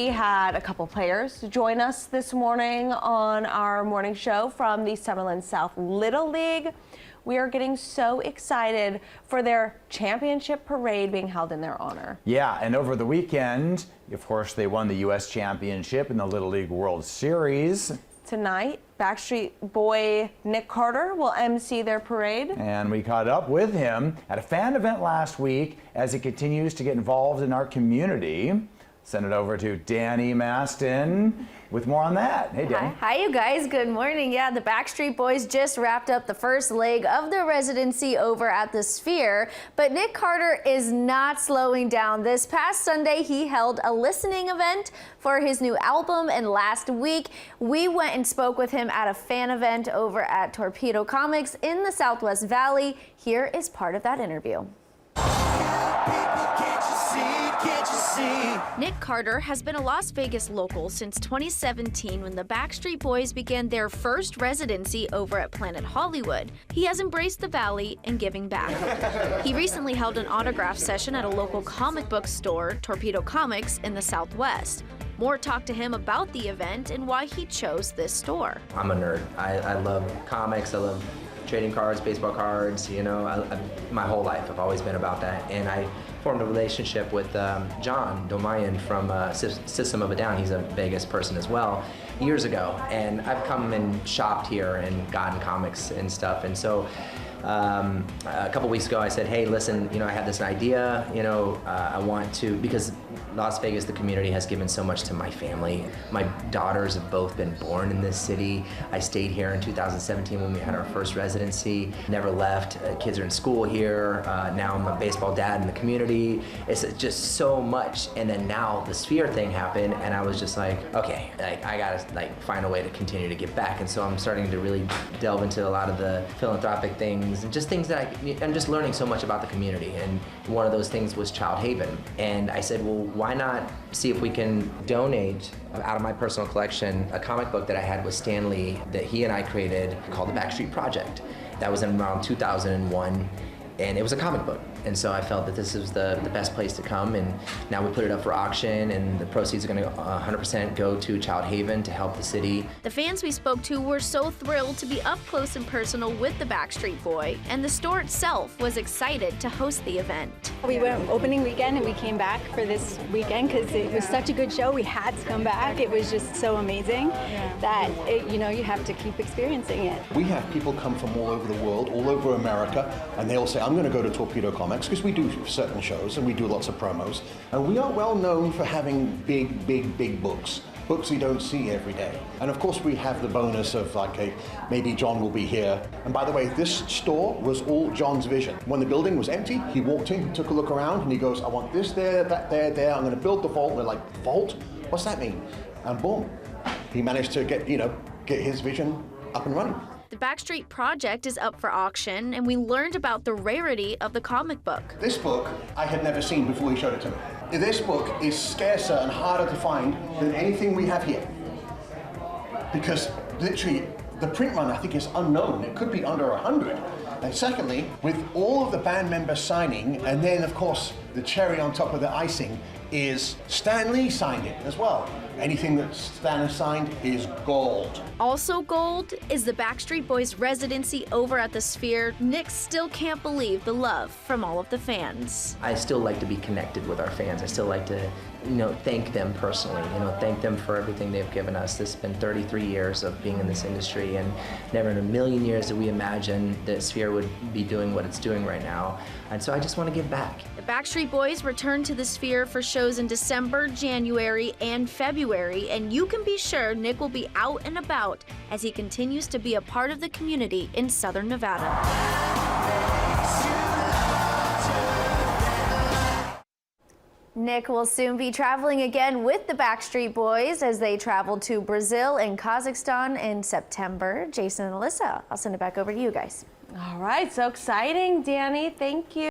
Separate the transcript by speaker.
Speaker 1: We had a couple players join us this morning on our morning show from the Summerlin South Little League. We are getting so excited for their championship parade being held in their honor.
Speaker 2: Yeah, and over the weekend, of course, they won the U.S. Championship in the Little League World Series.
Speaker 1: Tonight, Backstreet Boy Nick Carter will MC their parade.
Speaker 2: And we caught up with him at a fan event last week as he continues to get involved in our community. Send it over to Danny Maston with more on that. Hey, Danny.
Speaker 3: Hi, you guys. Good morning. Yeah, the Backstreet Boys just wrapped up the first leg of their residency over at the Sphere, but Nick Carter is not slowing down. This past Sunday, he held a listening event for his new album, and last week, we went and spoke with him at a fan event over at Torpedo Comics in the Southwest Valley. Here is part of that interview. Nick Carter has been a Las Vegas local since 2017 when the Backstreet Boys began their first residency over at Planet Hollywood. He has embraced the Valley and giving back. He recently held an autograph session at a local comic book store, Torpedo Comics, in the Southwest. Moore talked to him about the event and why he chose this store.
Speaker 4: I'm a nerd. I love comics. I love trading cards, baseball cards, you know, my whole life I've always been about that. And I formed a relationship with John Domayan from System of a Down. He's a Vegas person as well, years ago. And I've come and shopped here and gotten comics and stuff. And so a couple weeks ago I said, hey, listen, you know, I have this idea, you know, I want to, because Las Vegas, the community, has given so much to my family. My daughters have both been born in this city. I stayed here in 2017 when we had our first residency, never left. Kids are in school here. Now I'm a baseball dad in the community. It's just so much. And then now the Sphere thing happened, and I was just like, okay, I gotta find a way to continue to give back. And so I'm starting to really delve into a lot of the philanthropic things and just things that I'm just learning so much about the community. And one of those things was Child Haven. And I said, well, why not see if we can donate out of my personal collection a comic book that I had with Stan Lee that he and I created called The Backstreet Project. That was in around 2001, and it was a comic book. And so I felt that this was the best place to come, and now we put it up for auction, and the proceeds are going to 100% go to Child Haven to help the city.
Speaker 3: The fans we spoke to were so thrilled to be up close and personal with the Backstreet Boy, and the store itself was excited to host the event.
Speaker 5: We went opening weekend and we came back for this weekend because it was such a good show. We had to come back. It was just so amazing that you know, you have to keep experiencing it.
Speaker 6: We have people come from all over the world, all over America, and they all say, I'm going to go to Torpedo Comics, because we do certain shows and we do lots of promos, and we are well known for having big books you don't see every day. And of course we have the bonus of maybe John will be here. And by the way, this store was all John's vision. When the building was empty, he walked in, he took a look around, and he goes, I want this there, that there, I'm going to build the vault. We're like, vault? What's that mean? And boom, he managed to get his vision up and running.
Speaker 3: The Backstreet Project is up for auction, and we learned about the rarity of the comic book.
Speaker 6: This book I had never seen before he showed it to me. This book is scarcer and harder to find than anything we have here. Because literally, the print run I think is unknown. It could be under 100. And secondly, with all of the band members signing, and then of course the cherry on top of the icing is Stan Lee signed it as well. Anything that Stan has signed is gold.
Speaker 3: Also gold is the Backstreet Boys residency over at the Sphere. Nick still can't believe the love from all of the fans.
Speaker 4: I still like to be connected with our fans. I still like to, you know, thank them personally, you know, thank them for everything they've given us. This has been 33 years of being in this industry, and never in a million years did we imagine that Sphere would be doing what it's doing right now. And so I just want to give back.
Speaker 3: The Backstreet Boys return to the Sphere for shows in December, January, and February, and you can be sure Nick will be out and about as he continues to be a part of the community in Southern Nevada. Nick will soon be traveling again with the Backstreet Boys as they travel to Brazil and Kazakhstan in September. Jason and Alyssa, I'll send it back over to you guys.
Speaker 1: All right, so exciting, Danny. Thank you.